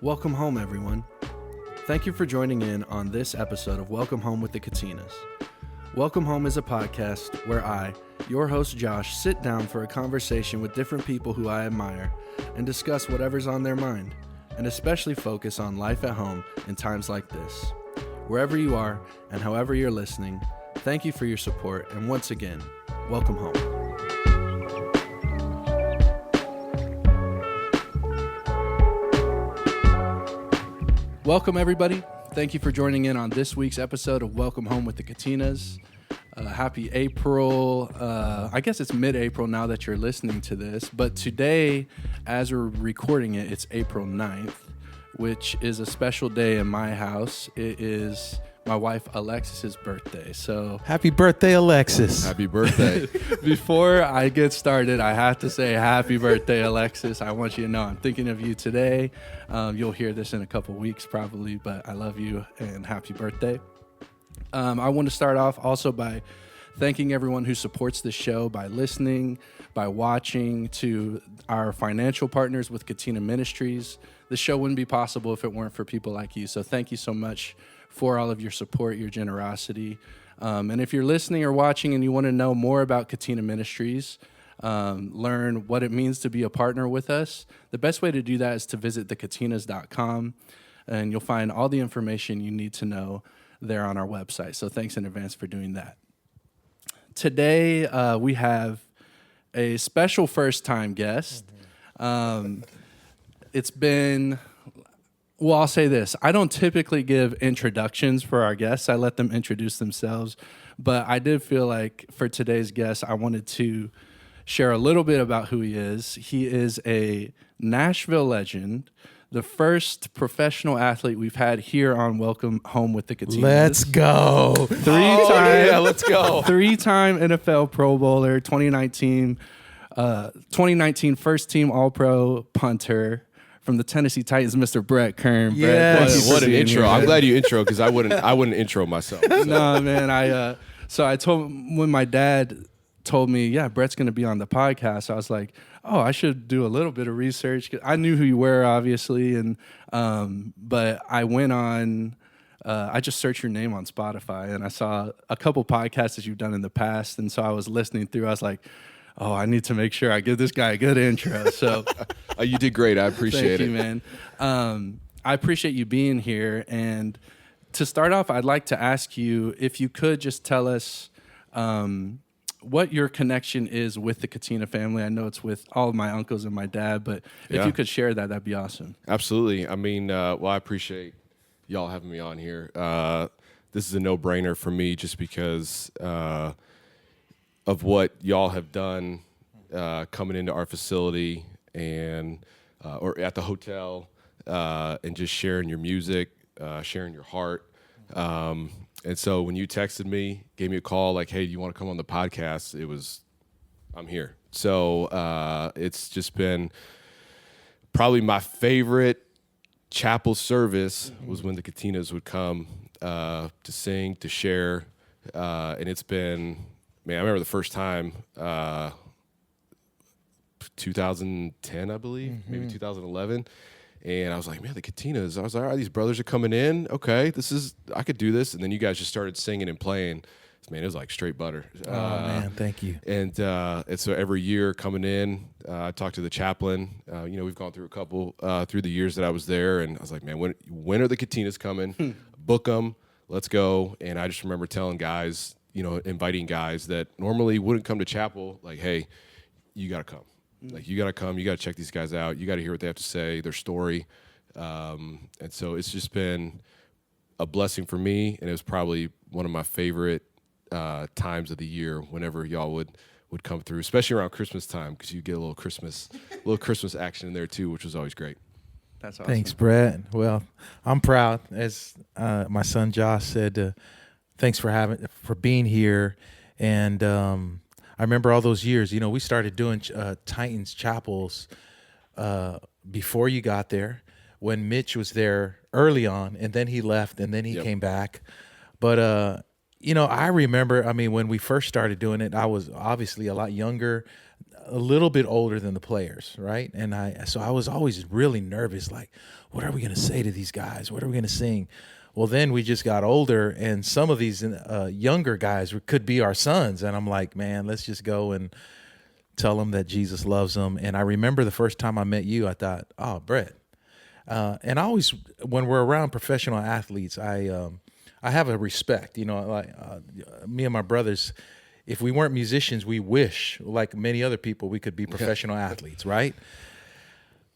Welcome home, everyone. Thank you for joining in on this episode of Welcome Home with the Katinas. Welcome Home is a podcast where I, your host Josh, sit down for a conversation with different people who I admire and discuss whatever's on their mind, and especially focus on life at home in times like this. Wherever you are and however you're listening, thank you for your support, and once again, welcome home. Welcome, everybody. Thank you for joining in on this week's episode of Welcome Home with the Katinas. Happy April. I guess it's mid-April now that you're listening to this, but today, as we're recording it, it's April 9th, which is a special day in my house. It is my wife Alexis's birthday. So happy birthday, Alexis. Happy birthday. Before I get started, I have to say happy birthday, Alexis. I want you to know I'm thinking of you today. You'll hear this in a couple weeks probably, but I love you and happy birthday. I want to start off also by thanking everyone who supports this show by listening, by watching, to our financial partners with Katina Ministries. The show wouldn't be possible if it weren't for people like you. So thank you so much for all of your support, your generosity. And if you're listening or watching and you want to know more about Katina Ministries, learn what it means to be a partner with us, the best way to do that is to visit thekatinas.com, and you'll find all the information you need to know there on our website. So thanks in advance for doing that. Today, we have a special first-time guest. It's been... Well, I'll say this. I don't typically give introductions for our guests. I let them introduce themselves. But I did feel like for today's guest, I wanted to share a little bit about who he is. He is a Nashville legend, the first professional athlete we've had here on Welcome Home with the Katinas. Let's go. Let's go. Three-time NFL Pro Bowler, 2019 first team All-Pro punter. From the Tennessee Titans, Mr. Brett Kern. Yes. What an intro. I'm glad you intro because I wouldn't intro myself. So. No, man. I told when my dad told me, yeah, Brett's going to be on the podcast, I was like, oh, I should do a little bit of research. I knew who you were, obviously, and but I went on. I just searched your name on Spotify, and I saw a couple podcasts that you've done in the past, and so I was listening through. I was like, oh, I need to make sure I give this guy a good intro. So you did great. I appreciate Thank you, man. I appreciate you being here. And to start off, I'd like to ask you if you could just tell us what your connection is with the Katina family. I know it's with all of my uncles and my dad, but if you could share that, that'd be awesome. Absolutely. I mean, I appreciate y'all having me on here. This is a no-brainer for me just because of what y'all have done coming into our facility and or at the hotel and just sharing your music, sharing your heart. And so when you texted me, gave me a call like, hey, do you want to come on the podcast? I'm here. So it's just been probably my favorite chapel service was when the Katinas would come to sing, to share. And it's been... Man, I remember the first time, 2010, I believe, maybe 2011, and I was like, man, the Katinas. I was like, all right, these brothers are coming in. Okay, I could do this. And then you guys just started singing and playing. Man, it was like straight butter. Oh, man, thank you. And so every year coming in, I talked to the chaplain. We've gone through a couple through the years that I was there, and I was like, man, when are the Katinas coming? Book them. Let's go. And I just remember telling guys, inviting guys that normally wouldn't come to chapel, like, hey, you got to come. Like, you got to come. You got to check these guys out. You got to hear what they have to say, their story. And so it's just been a blessing for me, and it was probably one of my favorite times of the year whenever y'all would come through, especially around Christmas time, because you get a little Christmas action in there, too, which was always great. That's awesome. Thanks, Brett. Well, I'm proud. As my son Josh said, thanks for being here. And I remember all those years, we started doing Titans chapels before you got there, when Mitch was there early on, and then he left, and then he came back. But, I remember, when we first started doing it, I was obviously a lot younger. a little bit older than the players, right? And so I was always really nervous, like, what are we going to say to these guys? What are we going to sing? Well, then we just got older, and some of these younger guys could be our sons. And I'm like, man, let's just go and tell them that Jesus loves them. And I remember the first time I met you, I thought, oh, Brett. And I always, when we're around professional athletes, I have a respect. You know, like me and my brothers, if we weren't musicians, we wish, like many other people, we could be professional athletes, right?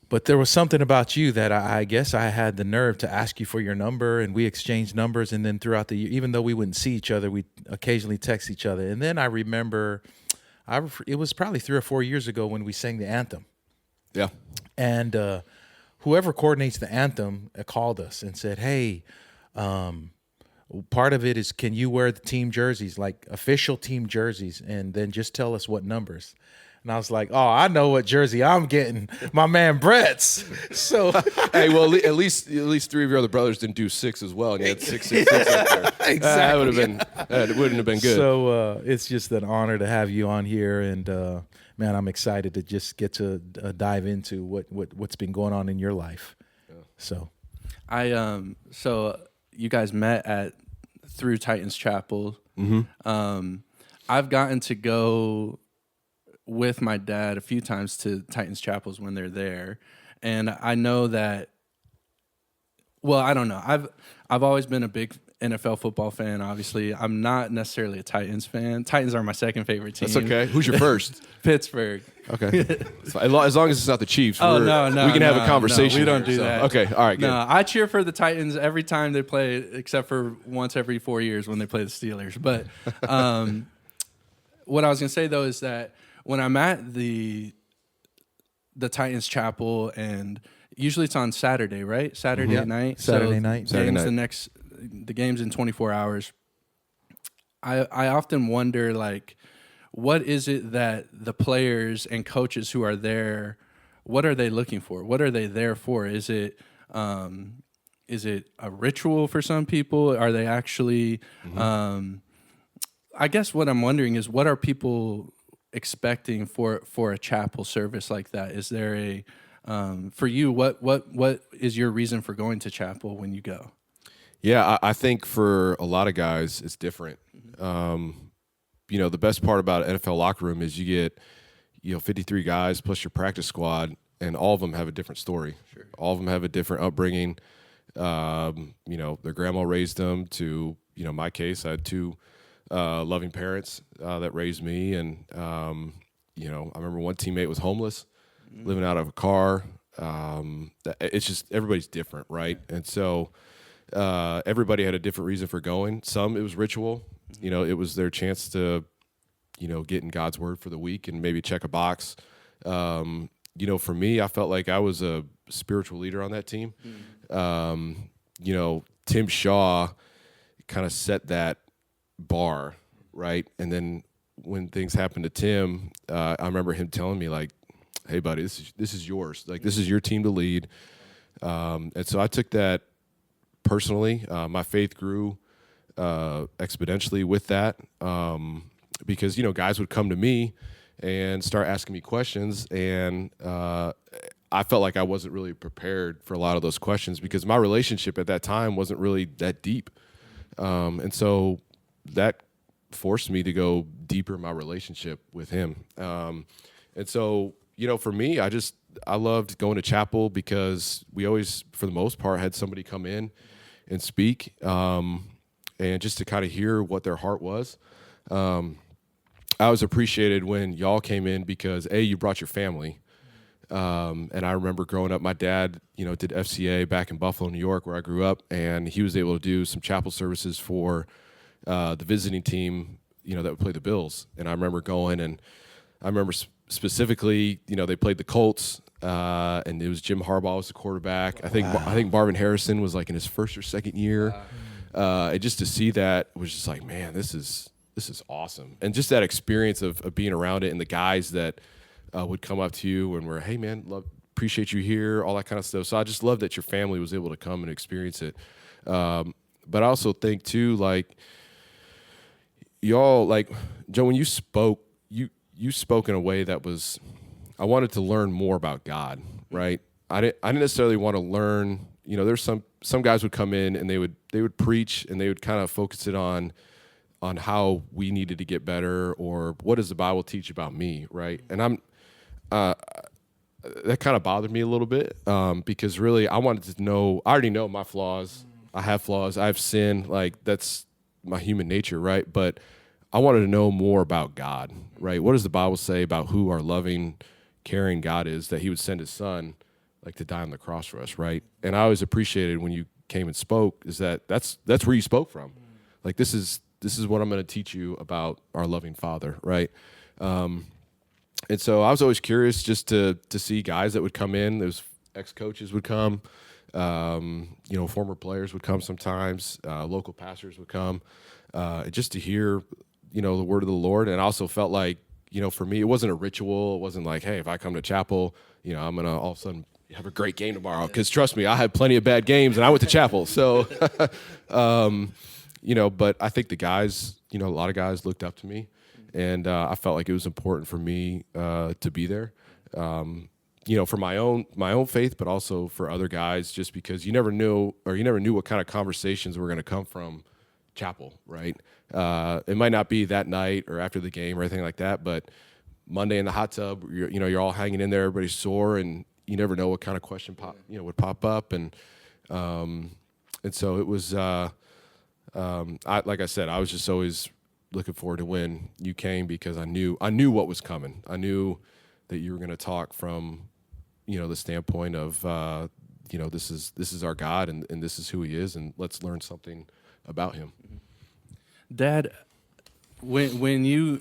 But there was something about you that I guess I had the nerve to ask you for your number, and we exchanged numbers. And then throughout the year, even though we wouldn't see each other, we occasionally text each other. And then I remember, it was probably 3 or 4 years ago when we sang the anthem. Yeah. And whoever coordinates the anthem called us and said, hey, part of it is, can you wear the team jerseys, like official team jerseys, and then just tell us what numbers? And I was like, oh, I know what jersey I'm getting. My man Brett's. So hey, well, at least 3 of your other brothers didn't do 6 as well, and you had 666 up there. Exactly. That would have been. It wouldn't have been good. So it's just an honor to have you on here, and man, I'm excited to just get to dive into what's been going on in your life. Yeah. So you guys met through Titans Chapel. Mm-hmm. I've gotten to go with my dad a few times to Titans Chapels when they're there, and I know that. Well, I don't know. I've always been a big NFL football fan. Obviously, I'm not necessarily a Titans fan. Titans are my second favorite team. That's okay. Who's your first? Pittsburgh. Okay. As long as it's not the Chiefs. Oh, we can have a conversation. No, we don't here, do that. Okay. All right. Good. No, I cheer for the Titans every time they play, except for once every 4 years when they play the Steelers. But what I was going to say, though, is that when I'm at the Titans Chapel, and usually it's on Saturday, right? Saturday night. Saturday night. The game's in 24 hours. I often wonder, like, what is it that the players and coaches who are there, what are they looking for? What are they there for? Is it a ritual for some people? Are they actually? I guess what I'm wondering is, what are people expecting for a chapel service like that? Is there a for you? What is your reason for going to chapel when you go? Yeah, I think for a lot of guys, it's different. You know, the best part about an NFL locker room is you get, 53 guys plus your practice squad, and all of them have a different story. Sure. All of them have a different upbringing. Their grandma raised them to, my case, I had 2 loving parents that raised me. And, I remember one teammate was homeless, living out of a car. It's just, everybody's different, right? And so everybody had a different reason for going. Some, it was ritual. It was their chance to, get in God's word for the week and maybe check a box. For me, I felt like I was a spiritual leader on that team. Tim Shaw kind of set that bar, right? And then when things happened to Tim, I remember him telling me, like, hey, buddy, this is yours. Like, this is your team to lead. And so I took that personally. My faith grew exponentially with that, because guys would come to me and start asking me questions, and I felt like I wasn't really prepared for a lot of those questions because my relationship at that time wasn't really that deep, and so that forced me to go deeper in my relationship with him. And so for me, I loved going to chapel because we always, for the most part, had somebody come in and speak, and just to kind of hear what their heart was. I was appreciated when y'all came in because, A, you brought your family. And I remember growing up, my dad, did FCA back in Buffalo, New York, where I grew up, and he was able to do some chapel services for the visiting team, that would play the Bills. And I remember going, and I remember specifically, they played the Colts, and it was Jim Harbaugh was the quarterback. I think Marvin Harrison was like in his first or second year. And just to see that was just like, man, this is awesome. And just that experience of being around it, and the guys that would come up to you and were, hey, man, appreciate you here, all that kind of stuff. So I just love that your family was able to come and experience it. But I also think, too, like, y'all, like, Joe, when you spoke, you spoke in a way that was, I wanted to learn more about God, right? I didn't necessarily want to learn, there's some guys would come in and they would preach and they would kind of focus it on how we needed to get better, or what does the Bible teach about me, right? And that kind of bothered me a little bit, because really I wanted to know, I already know my flaws. I have flaws. I have sin. Like, that's my human nature, right? But I wanted to know more about God, right? What does the Bible say about who our loving, caring God is, that he would send his son like to die on the cross for us, right? And I always appreciated when you came and spoke, is that's where you spoke from. Like, this is what I'm going to teach you about our loving Father, right? And so I was always curious just to see guys that would come in. Those ex-coaches would come, former players would come sometimes, local pastors would come, just to hear, the word of the Lord. And I also felt like, for me, it wasn't a ritual. It wasn't like, hey, if I come to chapel, I'm going to all of a sudden have a great game tomorrow. Because trust me, I had plenty of bad games, and I went to chapel. So, but I think the guys, a lot of guys looked up to me. And I felt like it was important for me to be there, for my own faith, but also for other guys, just because you never knew what kind of conversations were going to come from chapel, right? It might not be that night or after the game or anything like that, but Monday in the hot tub, you're all hanging in there, everybody's sore, and you never know what kind of question would pop up, and so it was. Like I said, I was just always looking forward to when you came, because I knew what was coming. I knew that you were going to talk from, the standpoint of, this is our God, and this is who he is, and let's learn something about him. Dad, when you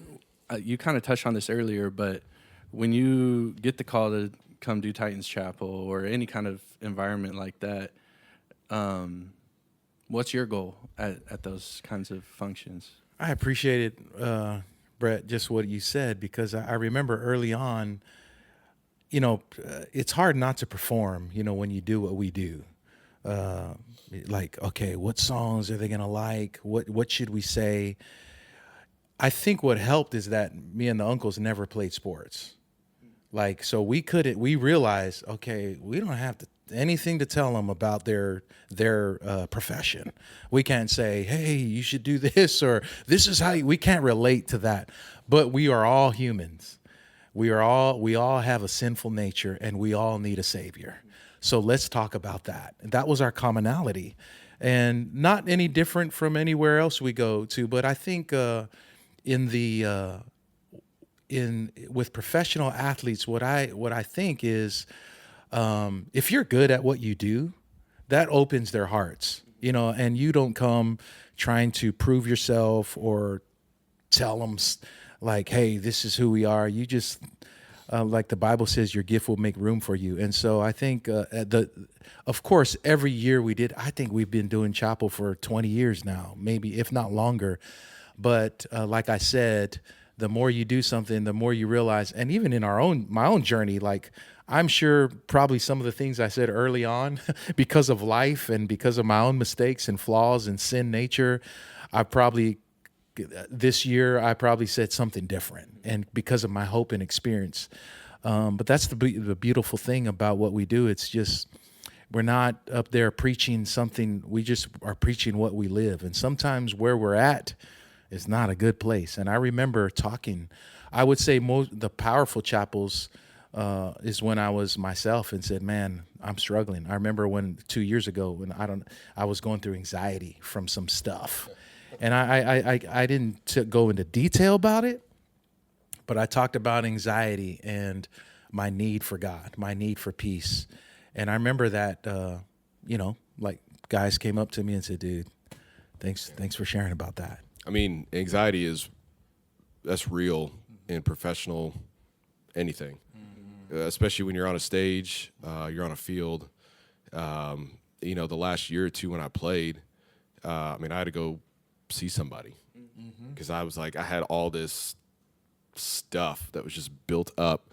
kind of touched on this earlier, but when you get the call to come do Titans Chapel or any kind of environment like that, what's your goal at those kinds of functions? I appreciated, Brett, just what you said, because I remember early on, it's hard not to perform, when you do what we do. Like, okay, what songs are they going to like? What should we say? I think what helped is that me and the uncles never played sports. Like, so we realized, okay, we don't have anything to tell them about their profession. We can't say, hey, you should do this, or this is how we can't relate to that. But we are all humans. We all have a sinful nature, and we all need a savior. So let's talk about that. And that was our commonality, and not any different from anywhere else we go to. But I think with professional athletes, what I think is, if you're good at what you do, that opens their hearts, and you don't come trying to prove yourself or tell them like, hey, this is who we are. You just, like the Bible says, your gift will make room for you. And so I think of course, every year I think we've been doing chapel for 20 years now, maybe if not longer. But like I said, the more you do something, the more you realize, and even in my own journey, like, I'm sure probably some of the things I said early on, because of life and because of my own mistakes and flaws and sin nature, this year I probably said something different, and because of my hope and experience. But that's the beautiful thing about what we do. It's just, we're not up there preaching something. We just are preaching what we live. And sometimes where we're at is not a good place. And I remember talking, I would say the powerful chapels is when I was myself and said, man, I'm struggling. I remember 2 years ago when I was going through anxiety from some stuff. And I didn't go into detail about it, but I talked about anxiety and my need for God, my need for peace. And I remember that, like, guys came up to me and said, dude, thanks for sharing about that. I mean, anxiety that's real in professional anything. Especially when you're on a stage, you're on a field. The last year or two when I played, I had to go see somebody, because I was like, I had all this stuff that was just built up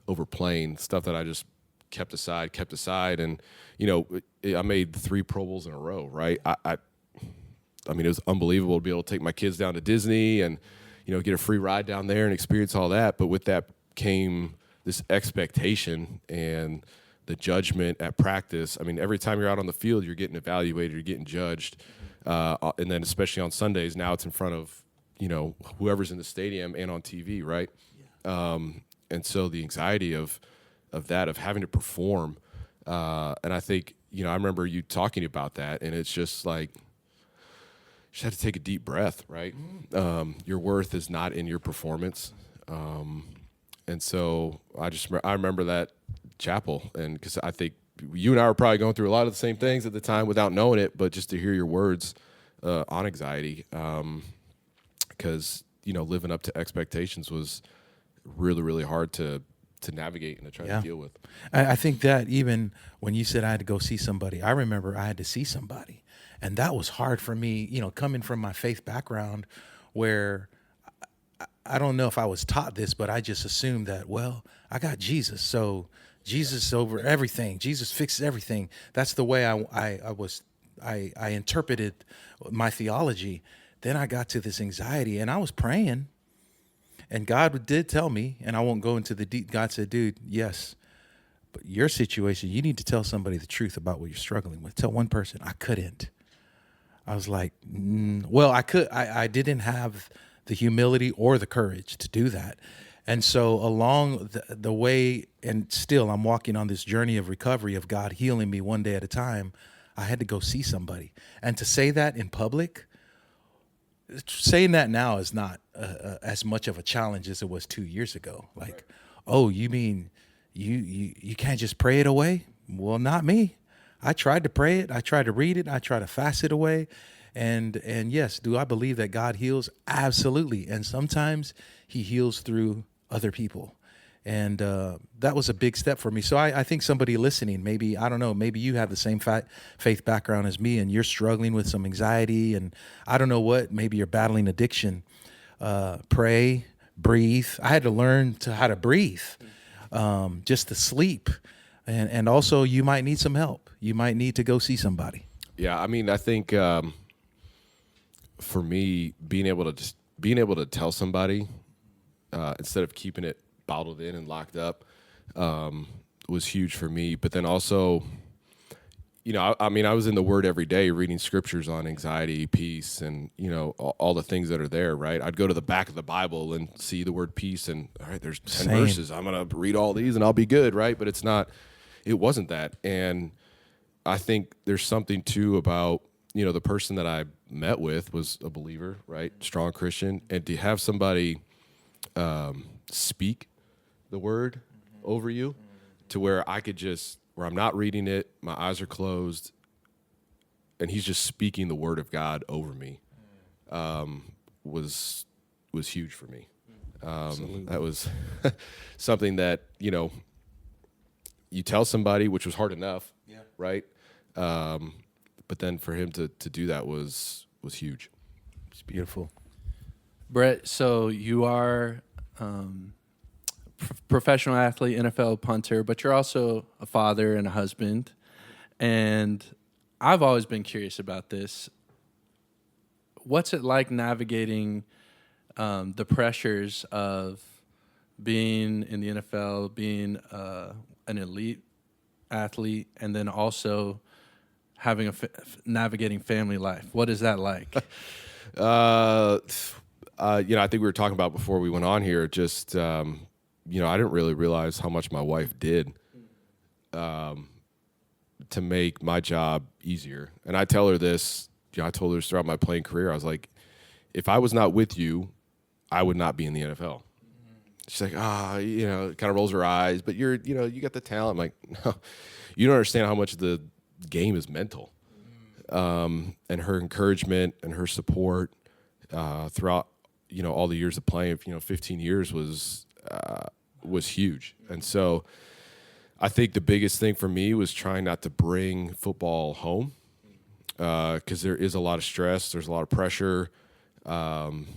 over playing, stuff that I just kept aside. And, I made 3 Pro Bowls in a row, right? It was unbelievable to be able to take my kids down to Disney and, get a free ride down there and experience all that. But with that came this expectation and the judgment at practice. I mean, every time you're out on the field, you're getting evaluated, you're getting judged. And then especially on Sundays, now it's in front of, whoever's in the stadium and on TV, right? Yeah. And so the anxiety of having to perform. And I think, I remember you talking about that, and it's just like, you just have to take a deep breath, right? Your worth is not in your performance. And so I remember that chapel, and because I think you and I were probably going through a lot of the same things at the time without knowing it, but just to hear your words on anxiety, because living up to expectations was really, really hard to navigate and to try to deal with. I think that even when you said I had to go see somebody, I remember I had to see somebody, and that was hard for me. Coming from my faith background, where I don't know if I was taught this, but I just assumed that, well, I got Jesus, so Jesus over everything. Jesus fixes everything. That's the way I interpreted my theology. Then I got to this anxiety, and I was praying, and God did tell me, and I won't go into the deep. God said, dude, yes, but your situation, you need to tell somebody the truth about what you're struggling with. Tell one person. I couldn't. I was like, well, I could. I didn't have the humility or the courage to do that. And so along the way, and still I'm walking on this journey of recovery, of God healing me one day at a time, I had to go see somebody. And to say that in public, saying that now is not as much of a challenge as it was 2 years ago. Like, oh, you mean you can't just pray it away? Well, not me. I tried to pray it. I tried to read it. I tried to fast it away. And yes, do I believe that God heals? Absolutely. And sometimes he heals through other people. And that was a big step for me. So I think somebody listening, maybe, I don't know, maybe you have the same faith background as me, and you're struggling with some anxiety, and I don't know what, maybe you're battling addiction. Pray, breathe. I had to learn how to breathe, just to sleep. And also you might need some help. You might need to go see somebody. Yeah, I mean, I think for me, being able to tell somebody instead of keeping it bottled in and locked up was huge for me. But then also, I mean, I was in the Word every day reading scriptures on anxiety, peace, and, all the things that are there, right? I'd go to the back of the Bible and see the word peace, and, all right, there's 10 verses. I'm going to read all these and I'll be good, right? But it wasn't that. And I think there's something, too, about, the person that I met with was a believer, right? Strong Christian. And to have somebody speak the word over you to where where I'm not reading it, my eyes are closed, and he's just speaking the word of God over me, was huge for me. That was something that, you tell somebody, which was hard enough, right? But then for him to do that was huge. It's beautiful. Brett, so you are professional athlete, NFL punter, but you're also a father and a husband. And I've always been curious about this. What's it like navigating the pressures of being in the NFL, being an elite athlete, and then also having navigating family life? What is that like? I think we were talking about before we went on here, just, I didn't really realize how much my wife did to make my job easier. And I tell her this, I told her this throughout my playing career. I was like, if I was not with you, I would not be in the NFL. She's like, kind of rolls her eyes, but you got the talent. I'm like, no, you don't understand how much the game is mental. And her encouragement and her support throughout, all the years of playing, 15 years was huge. And so I think the biggest thing for me was trying not to bring football home because there is a lot of stress. There's a lot of pressure, and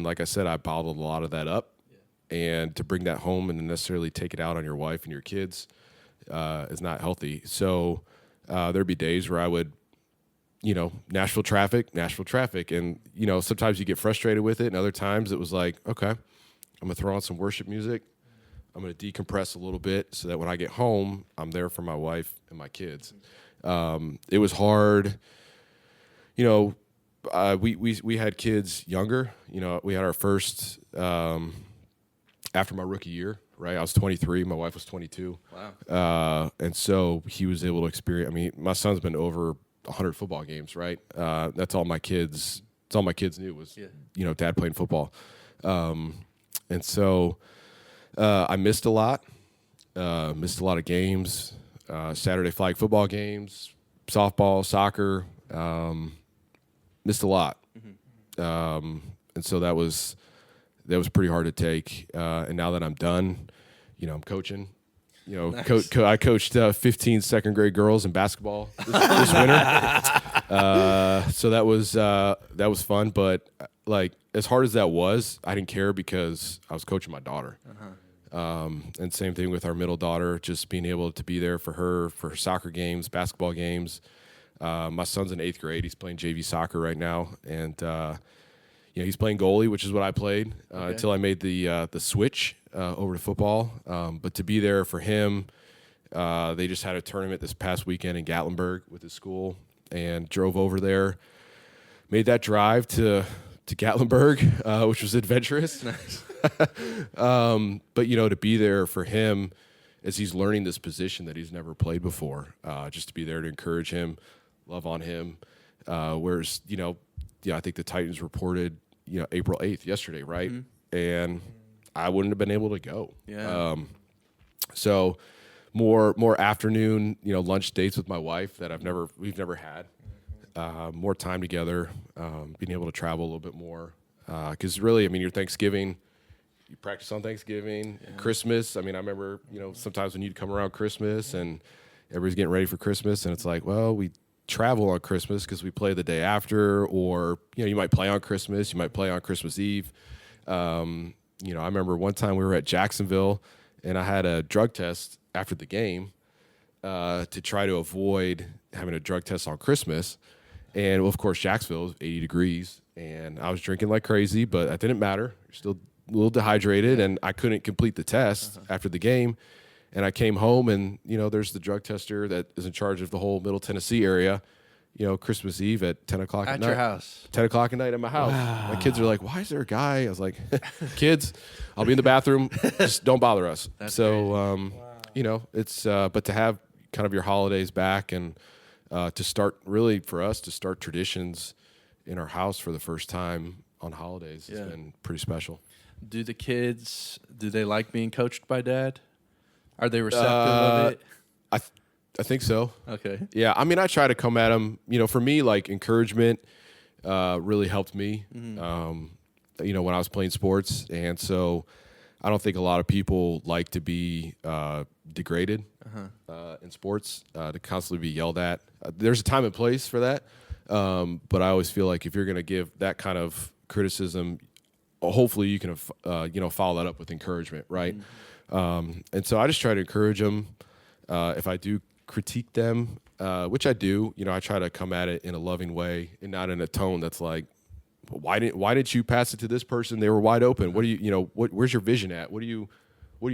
like I said, I bottled a lot of that up. And to bring that home and necessarily take it out on your wife and your kids is not healthy. So there'd be days where I would, Nashville traffic. And, sometimes you get frustrated with it. And other times it was like, okay, I'm going to throw on some worship music. I'm going to decompress a little bit so that when I get home, I'm there for my wife and my kids. It was hard. We had kids younger. We had our first after my rookie year, right? I was 23. My wife was 22. Wow. And so he was able to experience. I mean, my son's been over 100 football games, right? That's all my kids. That's all my kids knew was, dad playing football. And so I missed a lot. Missed a lot of games. Saturday flag football games, softball, soccer. Missed a lot. Mm-hmm. And so that was pretty hard to take. And now that I'm done, I'm coaching. Nice. I coached 15 second grade girls in basketball this winter. So that was fun. But like as hard as that was, I didn't care because I was coaching my daughter. Uh-huh. And same thing with our middle daughter, just being able to be there for her soccer games, basketball games. My son's in 8th grade. He's playing JV soccer right now, and he's playing goalie, which is what I played until I made the switch over to football. But to be there for him, they just had a tournament this past weekend in Gatlinburg with his school, and drove over there. Made that drive to Gatlinburg, which was adventurous. Nice. But to be there for him as he's learning this position that he's never played before, just to be there to encourage him, love on him. Whereas, I think the Titans reported, April 8th yesterday, right? Mm-hmm. And I wouldn't have been able to go. Yeah. So more afternoon, lunch dates with my wife that we've never had. More time together, being able to travel a little bit more. Because really, your Thanksgiving, you practice on Thanksgiving, Christmas. I remember, sometimes when you'd come around Christmas and everybody's getting ready for Christmas, and it's like, well, we travel on Christmas because we play the day after, or, you might play on Christmas, you might play on Christmas Eve. I remember one time we were at Jacksonville, and I had a drug test after the game to try to avoid having a drug test on Christmas. And, well, of course, Jacksonville was 80 degrees, and I was drinking like crazy, but that didn't matter. Still a little dehydrated, and I couldn't complete the test after the game. And I came home, and, there's the drug tester that is in charge of the whole Middle Tennessee area, Christmas Eve at 10 o'clock at night. At your house. 10 o'clock at night at my house. Wow. My kids are like, why is there a guy? I was like, kids, I'll be in the bathroom. Just don't bother us. That's so, it's but to have kind of your holidays back and to start, really, for us, to start traditions in our house for the first time on holidays has been pretty special. Do the kids, do they like being coached by dad? Are they receptive of it? I think so. Okay. Yeah, I try to come at them. For me, like, encouragement really helped me, when I was playing sports. And so I don't think a lot of people like to be degraded in sports, to constantly be yelled at. There's a time and place for that. But I always feel like if you're going to give that kind of criticism, hopefully you can, follow that up with encouragement, right? And so I just try to encourage them. If I do critique them, which I do, I try to come at it in a loving way and not in a tone that's like, why didn't you pass it to this person? They were wide open. What do where's your vision at? What are you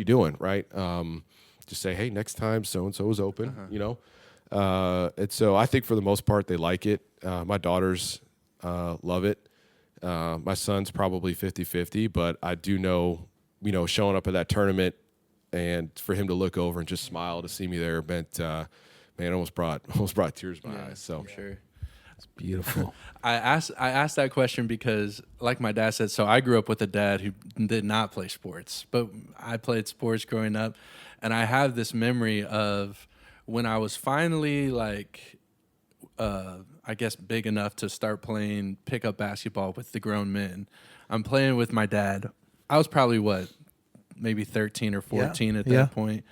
doing? Right. Just say, hey, next time so-and-so is open, and so I think for the most part, they like it. My daughters love it. My son's probably 50-50, but I do know, showing up at that tournament and for him to look over and just smile to see me there meant, almost brought tears to my eyes. So I'm sure. It's beautiful. I asked that question because, like my dad said, so I grew up with a dad who did not play sports, but I played sports growing up, and I have this memory of when I was finally I guess big enough to start playing pickup basketball with the grown men. I'm playing with my dad. I was probably maybe 13 or 14 at that point.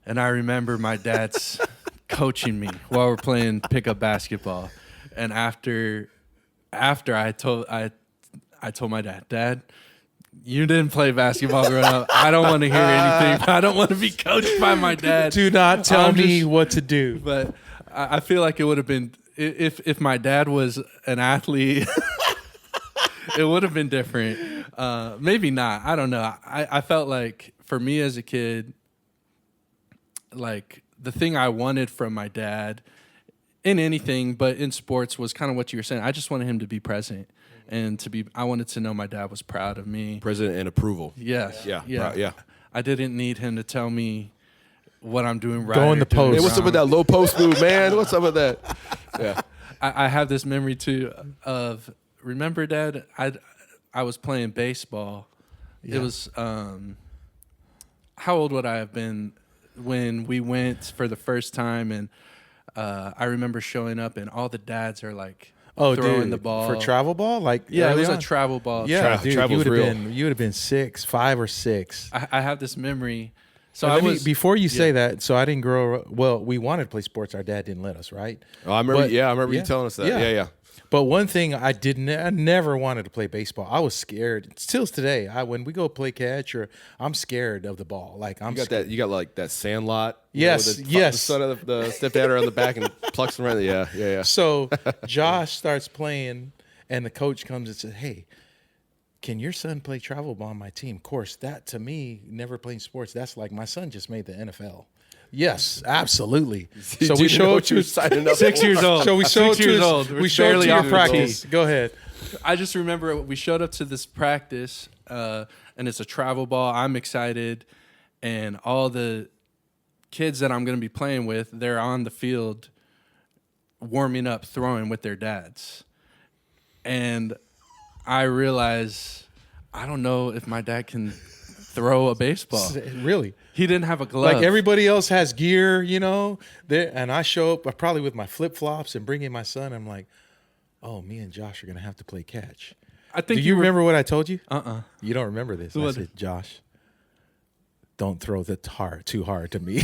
And I remember my dad's coaching me while we're playing pickup basketball. And after I told my dad, you didn't play basketball growing up. I don't want to hear anything. I don't want to be coached by my dad. Do not tell me what to do. But I feel like it would have been if my dad was an athlete, it would have been different. Maybe not. I don't know. I felt like for me as a kid, like the thing I wanted from my dad in anything, but in sports, was kind of what you were saying. I just wanted him to be present and I wanted to know my dad was proud of me. Present and approval. Yes. Yeah. Yeah. Yeah. I didn't need him to tell me what I'm doing right. Go in the or doing post. Hey, what's up with that low post move, man? What's up with that? Yeah. I have this memory too of, remember, Dad, I was playing baseball. Yeah. It was how old would I have been when we went for the first time? And I remember showing up and all the dads are like throwing the ball for travel ball. Like Yeah, it early was a on? travel ball. Yeah, dude, travel's real. you would have been 5 or 6. I have this memory. So Now, I was before you say that. So I didn't grow up. Well, we wanted to play sports. Our dad didn't let us, right? Oh, I remember. But- I remember yeah. you telling us that. Yeah. Yeah. But one thing I never wanted to play baseball. I was scared. Still today, when we go play catch, I'm scared of the ball. Like I'm You got scared. that. You got like that Sandlot. Yes, The yes. son of the stepdad around the back and plucks him around. Yeah. So Josh starts playing, and the coach comes and says, "Hey, can your son play travel ball on my team?" Of course, that to me, never playing sports, that's like my son just made the NFL. Yes, absolutely. So we show up to signing up 6 years old. So we show up 6 years to old. we show up to your practice. Go ahead. I just remember we showed up to this practice, and it's a travel ball. I'm excited, and all the kids that I'm going to be playing with, they're on the field warming up, throwing with their dads. And I realize, I don't know if my dad can throw a baseball. Really? He didn't have a glove. Like everybody else has gear, and I show up probably with my flip-flops and bring in my son. I'm like, oh, me and Josh are going to have to play catch. I think Do you were- remember what I told you? Uh-uh. You don't remember this. I What? said, Josh, don't throw too hard to me.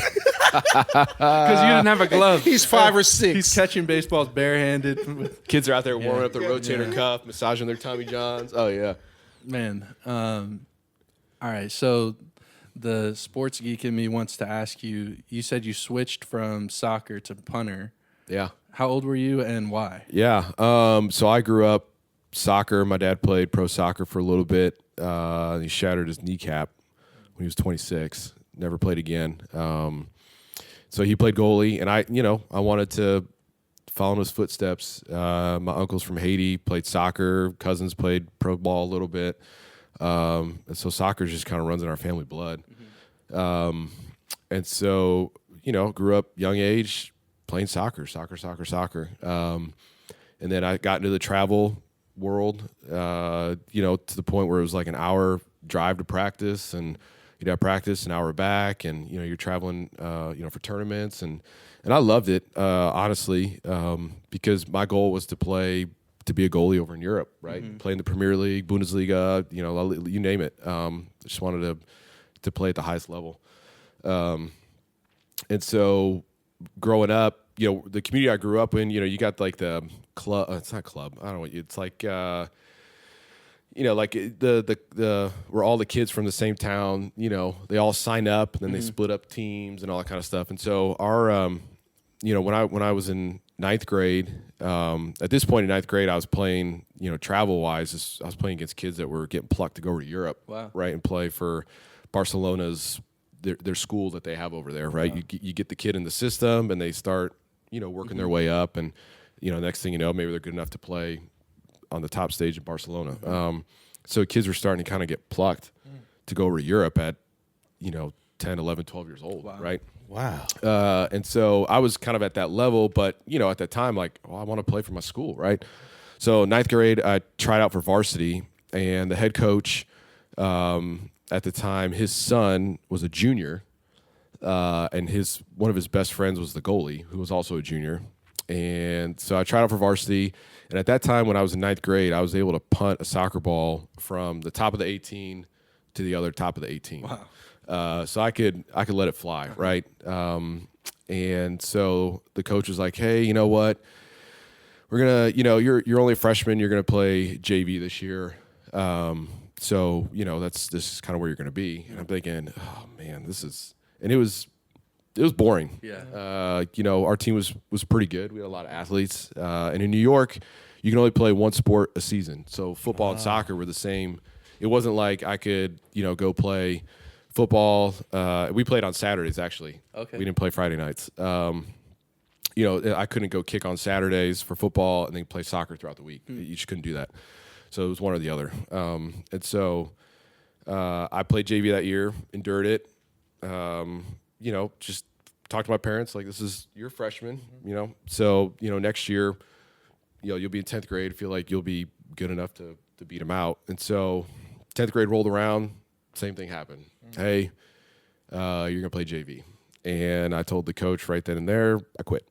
Because you didn't have a glove. He's 5 or 6. He's catching baseballs barehanded. Kids are out there warming up their rotator cuff, massaging their Tommy Johns. Oh yeah. Man. All right. So the sports geek in me wants to ask you, you said you switched from soccer to punter. Yeah. How old were you and why? Yeah. So I grew up soccer. My dad played pro soccer for a little bit. He shattered his kneecap when he was 26. Never played again. So he played goalie, and I wanted to follow in his footsteps. My uncle's from Haiti, played soccer. Cousins played pro ball a little bit. And so soccer just kind of runs in our family blood. And so, grew up young age playing soccer. And then I got into the travel world, to the point where it was like an hour drive to practice, and you'd have practice an hour back, and, you're traveling, for tournaments. And I loved it, honestly, because my goal was to be a goalie over in Europe, right? Play in the Premier League, Bundesliga, you name it. Just wanted to play at the highest level. And so growing up, the community I grew up in, you got like the club, it's not club. I don't know. It's like, like the where all the kids from the same town, they all sign up, and then they split up teams and all that kind of stuff. And so our, when I was in ninth grade, at this point in ninth grade, I was playing, travel wise, I was playing against kids that were getting plucked to go to Europe, Wow. right, and play for Barcelona's their school that they have over there, right? Wow. You get the kid in the system, and they start, working their way up, and next thing you know, maybe they're good enough to play on the top stage in Barcelona. So kids were starting to kind of get plucked to go over to Europe at 10, 11, 12 years old, right? Wow. And so I was kind of at that level, but at that time, like, well, I want to play for my school, right? So ninth grade, I tried out for varsity, and the head coach at the time, his son was a junior, and one of his best friends was the goalie, who was also a junior. And so I tried out for varsity, and at that time, when I was in ninth grade, I was able to punt a soccer ball from the top of the 18 to the other top of the 18. Wow. So I could let it fly, right? And so the coach was like, "Hey, you know what? We're gonna, you're only a freshman. You're gonna play JV this year. So this is kind of where you're gonna be." And I'm thinking, "Oh man, this is." And it was it was boring. Yeah. Our team was pretty good. We had a lot of athletes, and in New York, you can only play one sport a season. So football and soccer were the same. It wasn't like I could, go play football. We played on Saturdays actually. Okay. We didn't play Friday nights. I couldn't go kick on Saturdays for football and then play soccer throughout the week. You just couldn't do that. So it was one or the other. And so I played JV that year, endured it. Just talked to my parents like, this is you're a freshman, So next year, you'll be in 10th grade. Feel like you'll be good enough to beat them out. And so 10th grade rolled around. Same thing happened. Hey, you're gonna play JV. And I told the coach right then and there, I quit.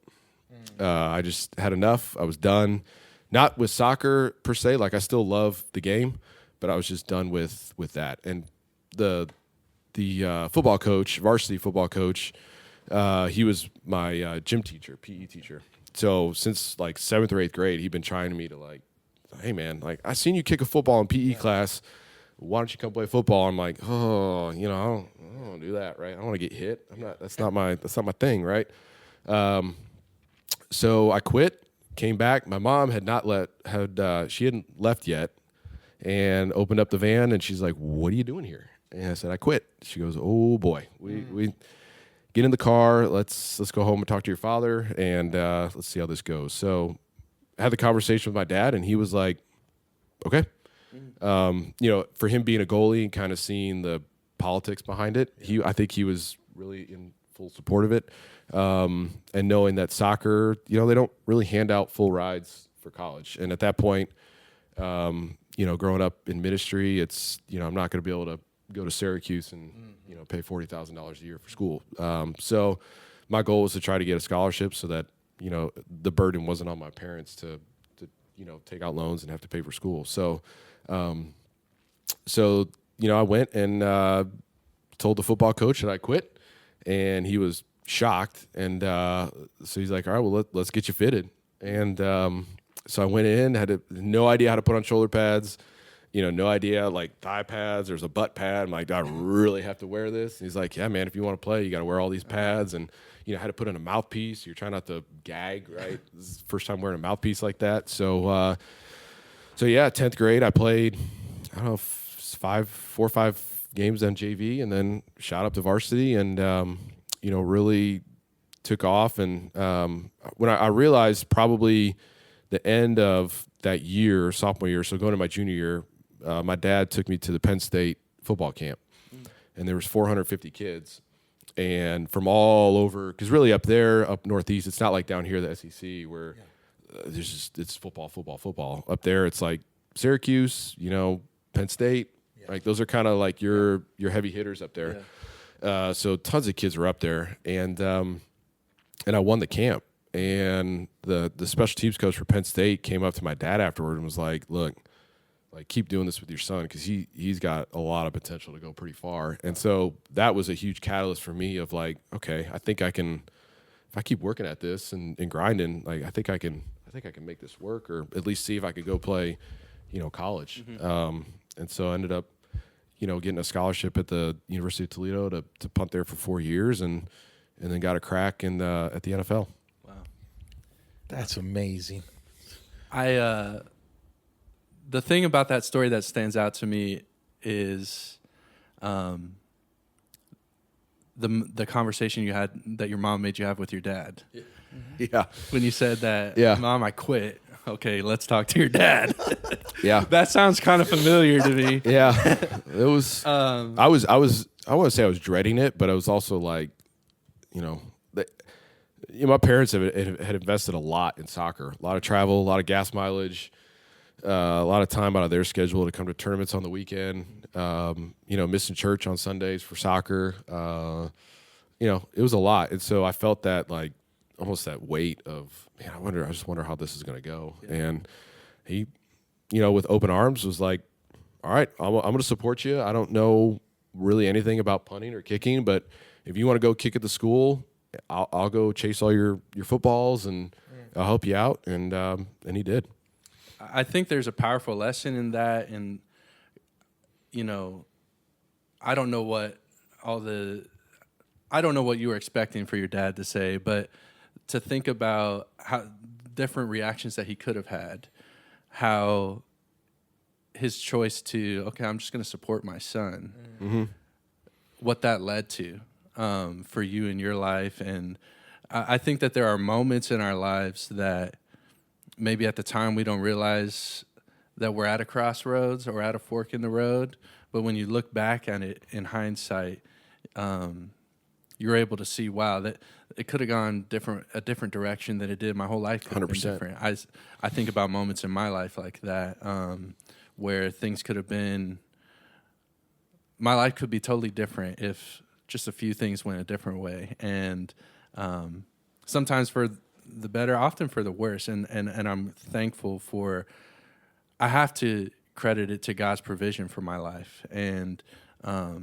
I just had enough. I was done. Not with soccer per se. Like I still love the game, but I was just done with that. And the football coach, varsity football coach, he was my gym teacher, PE teacher. So since like 7th or 8th grade, he'd been trying to me to like, hey man, like I seen you kick a football in PE class. Why don't you come play football? I'm like, oh, I don't do that, right? I don't want to get hit. That's not my thing, right? So I quit, came back. My mom she hadn't left yet, and opened up the van, and she's like, what are you doing here? And I said, I quit. She goes, oh boy, we get in the car. Let's go home and talk to your father, and let's see how this goes. So I had the conversation with my dad, and he was like, okay. For him being a goalie and kind of seeing the politics behind it, I think he was really in full support of it. And knowing that soccer, they don't really hand out full rides for college. And at that point, growing up in ministry, it's, I'm not going to be able to go to Syracuse and, pay $40,000 a year for school. So my goal was to try to get a scholarship so that, the burden wasn't on my parents to take out loans and have to pay for school. So, I went and told the football coach that I quit, and he was shocked. And so he's like, all right, well, let's get you fitted. And so I went in, had no idea how to put on shoulder pads, no idea like thigh pads. There's a butt pad. I'm like, do I really have to wear this? And he's like, yeah, man, if you want to play, you got to wear all these pads. And how to put in a mouthpiece. You're trying not to gag, right? This is the first time wearing a mouthpiece like that. So, 10th grade, I played, I don't know, 4 or 5 games on JV, and then shot up to varsity, and really took off. And when I realized probably the end of that year, sophomore year, so going to my junior year, my dad took me to the Penn State football camp, and there was 450 kids. And from all over, because really up there, up northeast, it's not like down here, the SEC, where it's football. Up there, it's like Syracuse, Penn State. Yeah. Like those are kind of like your heavy hitters up there. Yeah. So tons of kids were up there, and I won the camp. And the special teams coach for Penn State came up to my dad afterward and was like, "Look, like keep doing this with your son because he's got a lot of potential to go pretty far." And so that was a huge catalyst for me of like, okay, I think I can, if I keep working at this and grinding, like I think I can make this work, or at least see if I could go play, college. And so I ended up, getting a scholarship at the University of Toledo to punt there for 4 years, and then got a crack at the NFL. Wow, that's amazing. The thing about that story that stands out to me is the conversation you had that your mom made you have with your dad. Yeah. When you said that, yeah, Mom, I quit. Okay, let's talk to your dad. Yeah. That sounds kind of familiar to me. Yeah. It was I want to say I was dreading it, but I was also like, my parents had invested a lot in soccer, a lot of travel, a lot of gas mileage, a lot of time out of their schedule to come to tournaments on the weekend, missing church on Sundays for soccer. It was a lot. And so I felt that like almost that weight of, man, I just wonder how this is going to go. Yeah. And he, with open arms was like, all right, I'm going to support you. I don't know really anything about punting or kicking, but if you want to go kick at the school, I'll go chase all your footballs and I'll help you out. And he did. I think there's a powerful lesson in that. And, I don't know what I don't know what you were expecting for your dad to say, but to think about how different reactions that he could have had, how his choice to, okay, I'm just going to support my son, what that led to for you in your life. And I think that there are moments in our lives that maybe at the time we don't realize that we're at a crossroads or at a fork in the road. But when you look back at it in hindsight, you're able to see, wow, that it could have gone a different direction than it did. My whole life could have been 100%. different. I think about moments in my life like that, where things could have been, my life could be totally different if just a few things went a different way. And sometimes for the better, often for the worse. And I'm thankful for, I have to credit it to God's provision for my life. And I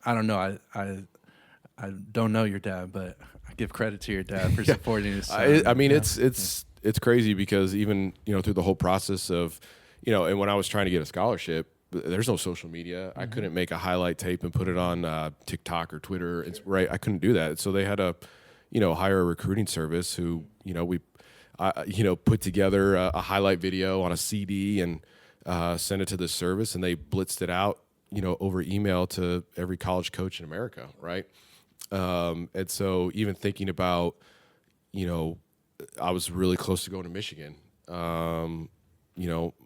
don't know, I don't know your dad, but I give credit to your dad for supporting his son. I mean, it's crazy because even, through the whole process of, and when I was trying to get a scholarship, there's no social media. I couldn't make a highlight tape and put it on TikTok or Twitter. It's right. I couldn't do that. So they had to, hire a recruiting service who, we put together a highlight video on a CD and sent it to the service, and they blitzed it out, over email to every college coach in America. Right. And so even thinking about, I was really close to going to Michigan,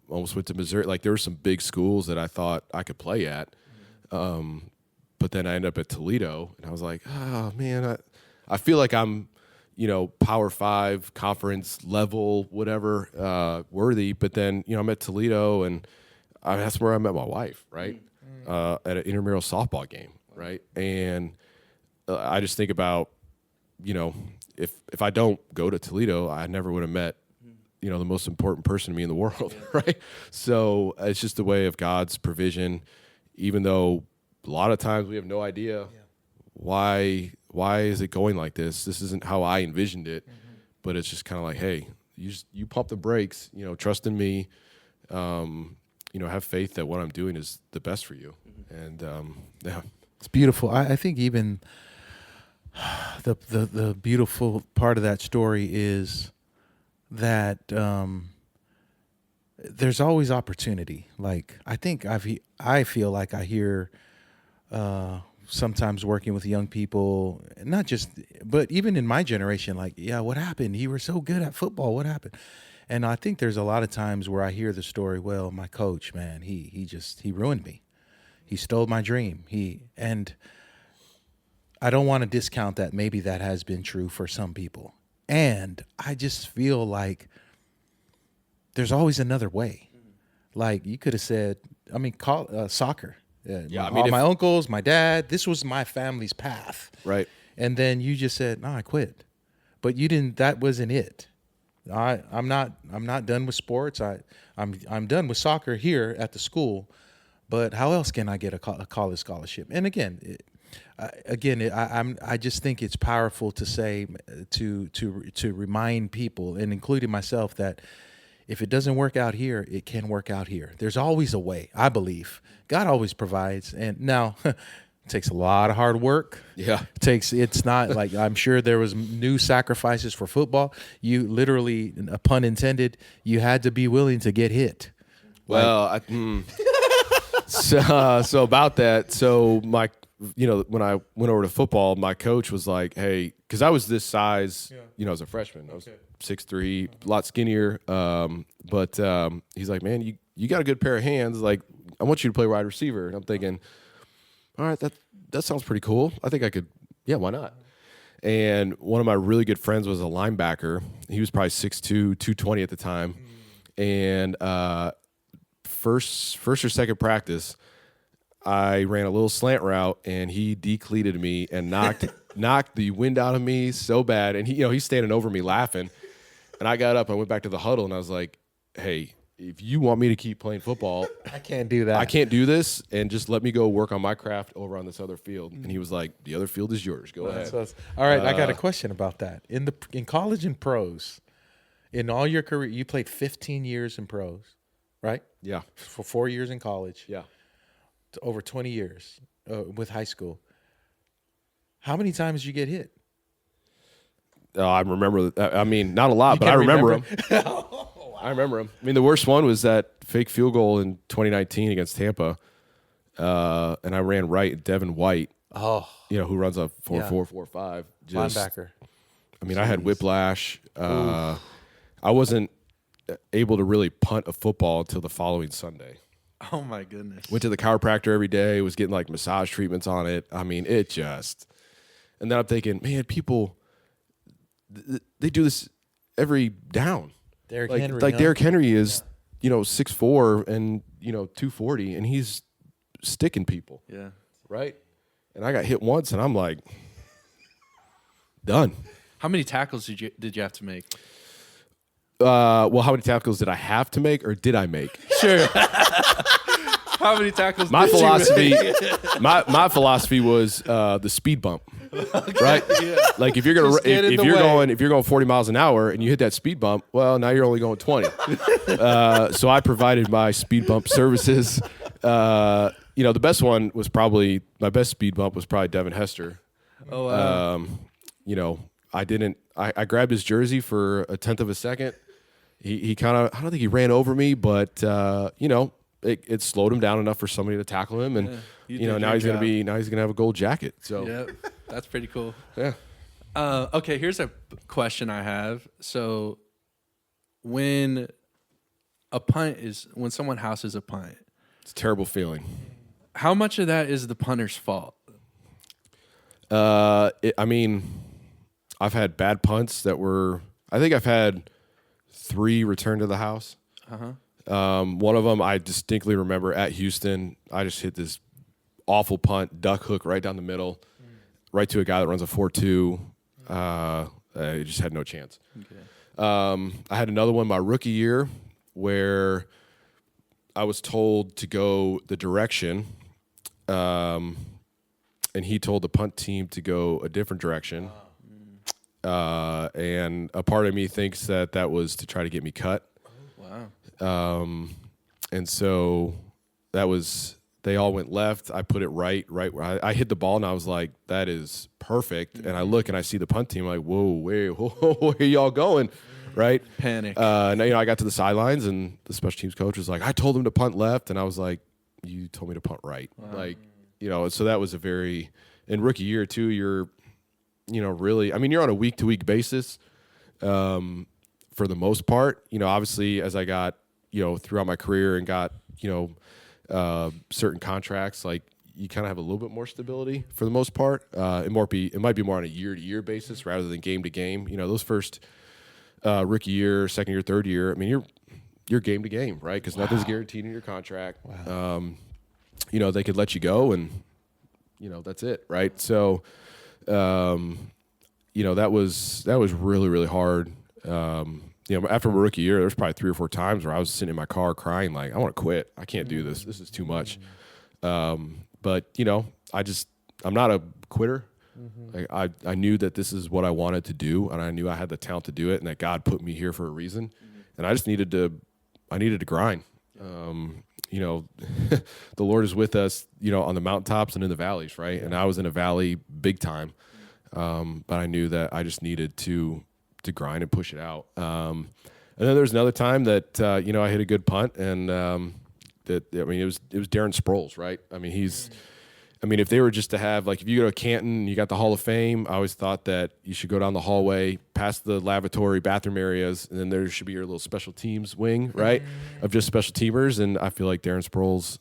almost went to Missouri. Like, there were some big schools that I thought I could play at. But then I ended up at Toledo, and I was like, oh man, I feel like I'm, Power 5 conference level, whatever, worthy. But then, I'm at Toledo, and that's where I met my wife, right? At an intramural softball game. Right. And I just think about, if I don't go to Toledo, I never would have met, the most important person to me in the world, right? So it's just a way of God's provision, even though a lot of times we have no idea why is it going like this? This isn't how I envisioned it, but it's just kind of like, hey, you pump the brakes, trust in me, have faith that what I'm doing is the best for you. And it's beautiful. I think even the beautiful part of that story is that there's always opportunity. Like, I feel like I hear sometimes working with young people, not just, but even in my generation, like, yeah, what happened? You were so good at football. What happened? And I think there's a lot of times where I hear the story, well, my coach, man, he ruined me. He stole my dream. And I don't want to discount that. Maybe that has been true for some people. And I just feel like there's always another way. Like, you could have said, call soccer. My uncles, my dad, this was my family's path. Right. And then you just said, no, I quit. But you didn't, that wasn't it. I'm not done with sports. I'm done with soccer here at the school. But how else can I get a college scholarship? And again, I just think it's powerful to say, to remind people, and including myself, that if it doesn't work out here, it can work out here. There's always a way, I believe. God always provides. And now it takes a lot of hard work. Yeah. It's not like, I'm sure there was new sacrifices for football. You literally, a pun intended, you had to be willing to get hit. Well, so about that. So when I went over to football, my coach was like, hey, because I was this size, as a freshman. I was 6'3", a lot skinnier. But he's like, man, you got a good pair of hands. Like, I want you to play wide receiver. And I'm thinking, all right, that sounds pretty cool. I think I could, why not? And one of my really good friends was a linebacker. He was probably 6'2", 220 at the time. And first or second practice, I ran a little slant route, and he decleated me and knocked the wind out of me so bad. And he's standing over me laughing. And I got up, I went back to the huddle, and I was like, hey, if you want me to keep playing football, I can't do that. I can't do this, and just let me go work on my craft over on this other field. And he was like, the other field is yours. Go ahead. All right, I got a question about that. In college and pros, in all your career, you played 15 years in pros, right? Yeah. For 4 years in college. Yeah. Over 20 years with high school. How many times did you get hit? I remember. I mean, not a lot, but I remember them. I remember them. I mean, the worst one was that fake field goal in 2019 against Tampa, and I ran right at Devin White. Oh, who runs a 4.445 linebacker. I mean, I had whiplash. I wasn't able to really punt a football until the following Sunday. Oh my goodness! Went to the chiropractor every day. Was getting like massage treatments on it. I mean, it just. And then I'm thinking, man, people. They do this every down. Derrick Henry, huh? Derrick Henry is, 6'4" and 240, and he's sticking people. Yeah. Right. And I got hit once, and I'm like, done. How many tackles did you have to make? Well, how many tackles did I have to make, or did I make? Sure. How many tackles? My did philosophy, you make? my philosophy was the speed bump. Right? Yeah. Like if you're gonna Just get in if the you're way. going 40 miles an hour and you hit that speed bump, well, now you're only going 20. So I provided my speed bump services. The best one was probably my best speed bump was probably Devin Hester. Oh wow. I grabbed his jersey for a tenth of a second. He kind of, I don't think he ran over me, but it slowed him down enough for somebody to tackle him, and now he's gonna have a gold jacket. So Yep. That's pretty cool. yeah. Okay, here's a question I have. So when someone houses a punt, It's a terrible feeling. how much of that is the punter's fault? I mean, I've had bad punts that were. I think I've had 3 return to the house. One of them I distinctly remember at Houston. I just hit this awful punt, duck hook right down the middle, right to a guy that runs a 4.2. I just had no chance. Okay. I had another one my rookie year where I was told to go the direction, and he told the punt team to go a different direction. And a part of me thinks that was to try to get me cut. Wow. And so they all went left. I put it right where I hit the ball, and I was like, that is perfect. And I look and I see the punt team, like, whoa, where are y'all going? Right? Panic. And I got to the sidelines, and the special teams coach was like, I told him to punt left. And I was like, you told me to punt right. Wow. So that was in rookie year too, you're, really, I mean, you're on a week-to-week basis for the most part. Obviously, as I got, throughout my career and got, certain contracts, like you kind of have a little bit more stability for the most part. It might be more on a year-to-year basis rather than game-to-game. Those first rookie year, second year, third year, I mean, you're game to game, right? Because nothing's guaranteed in your contract. Wow. They could let you go, and that's it, right? So, that was really, really hard. After my rookie year, there was probably 3 or 4 times where I was sitting in my car crying, like, I want to quit. I can't do this. This is too much. But I'm not a quitter. Like I knew that this is what I wanted to do, and I knew I had the talent to do it, and that God put me here for a reason. And I just needed to grind. The Lord is with us, on the mountaintops and in the valleys, right? And I was in a valley big time. But I knew that I just needed to grind and push it out. And then there was another time that, I hit a good punt, and it was Darren Sproles, right? I mean, if they were just to have, like, if you go to Canton, you got the Hall of Fame, I always thought that you should go down the hallway, past the lavatory bathroom areas, and then there should be your little special teams wing, right, of just special teamers. And I feel like Darren Sproles,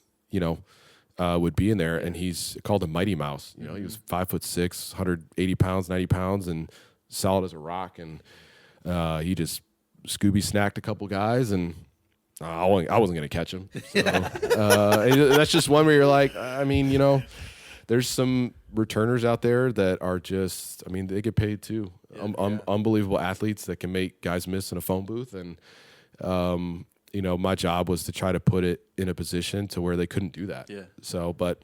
would be in there, and he's called a Mighty Mouse. He was 5'6", 180 pounds, 90 pounds, and solid as a rock. And he just Scooby snacked a couple guys, and I wasn't going to catch him. So, that's just one where you're like, there's some returners out there that are just, they get paid too. Unbelievable athletes that can make guys miss in a phone booth. And, my job was to try to put it in a position to where they couldn't do that. Yeah. So, but,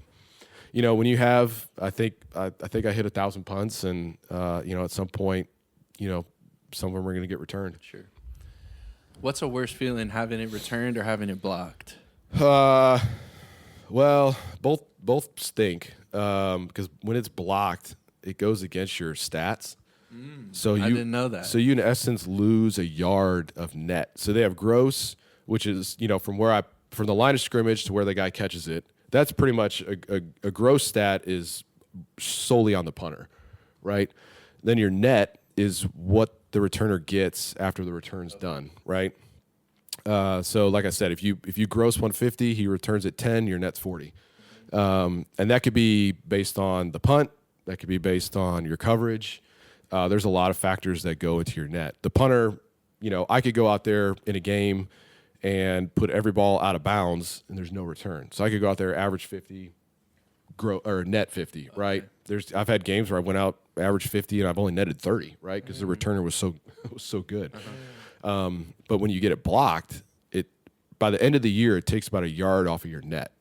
when you have, I think I hit 1,000 punts, and, at some point, some of them are going to get returned. Sure. What's a worse feeling, having it returned or having it blocked? Well, both stink. Because when it's blocked, it goes against your stats. So I didn't know that. So you in essence lose a yard of net. So they have gross, which is from the line of scrimmage to where the guy catches it. That's pretty much a gross stat is solely on the punter, right? Then your net is what the returner gets after the return's done, right? So like I said, if you gross 150, he returns at 10, your net's 40. And that could be based on the punt. That could be based on your coverage. There's a lot of factors that go into your net. The punter, I could go out there in a game and put every ball out of bounds, and there's no return. So I could go out there, average 50, or net 50, right? I've had games where I went out, average 50, and I've only netted 30, right? Because the returner was so good. But when you get it blocked, by the end of the year, it takes about a yard off of your net,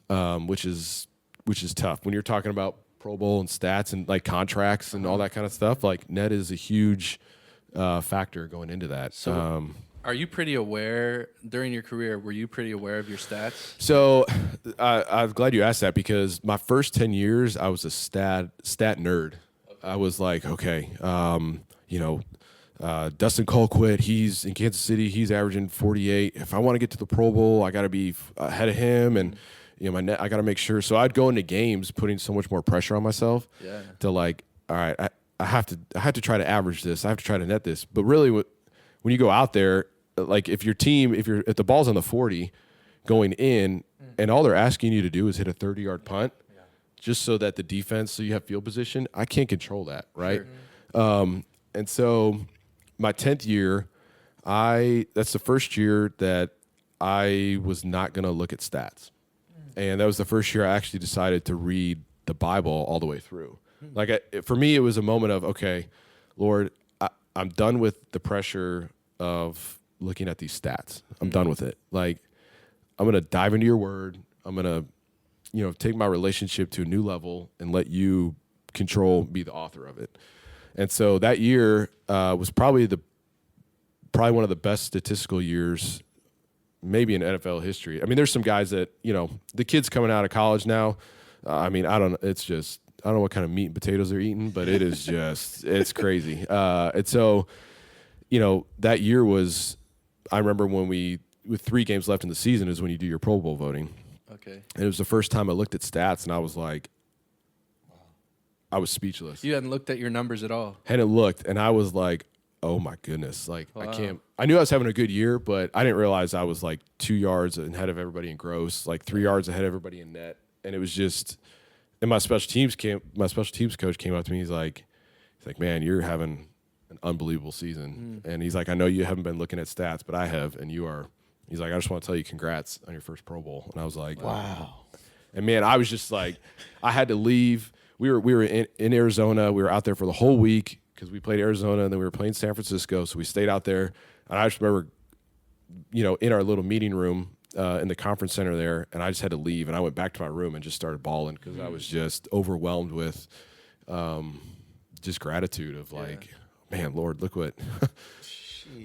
which is tough. When you're talking about Pro Bowl and stats and like contracts and all that kind of stuff, like net is a huge factor going into that. So are you pretty aware during your career? Were you pretty aware of your stats? So I'm glad you asked that, because my first 10 years I was a stat nerd. Okay. I was like, okay, Dustin Colquitt, he's in Kansas City, he's averaging 48. If I want to get to the Pro Bowl, I got to be ahead of him, and my net, I got to make sure. So I'd go into games putting so much more pressure on myself to like, all right, I have to try to average this. I have to try to net this. But really, when you go out there, like if the ball's on the 40 going in, and all they're asking you to do is hit a 30-yard punt, just so that the defense, so you have field position, I can't control that, right? Sure. And so my 10th year, that's the first year that I was not going to look at stats. And that was the first year I actually decided to read the Bible all the way through. Like for me, it was a moment of, okay, Lord, I'm done with the pressure of looking at these stats. I'm done with it. Like, I'm going to dive into your word. I'm going to, take my relationship to a new level and let you be the author of it. And so that year was probably one of the best statistical years maybe in NFL history. I mean, there's some guys that, the kids coming out of college now, I don't know what kind of meat and potatoes they're eating, but it is it's crazy. And so, that year was, I remember with 3 games left in the season is when you do your Pro Bowl voting. Okay. And it was the first time I looked at stats, and I was like, I was speechless. You hadn't looked at your numbers at all. Hadn't looked, and I was like, oh my goodness. Like, wow. I can't. I knew I was having a good year, but I didn't realize I was like 2 yards ahead of everybody in gross, like 3 yards ahead of everybody in net. And it was just, and my special teams coach came up to me. He's like, man, you're having an unbelievable season. And he's like, I know you haven't been looking at stats, but I have, and you are. He's like, I just want to tell you congrats on your first Pro Bowl. And I was like, wow. And man, I was just like, I had to leave. We were in Arizona. We were out there for the whole week because we played Arizona, and then we were playing San Francisco. So we stayed out there. And I just remember, in our little meeting room in the conference center there, and I just had to leave. And I went back to my room and just started bawling because I was just overwhelmed with just gratitude of like, man, Lord, look what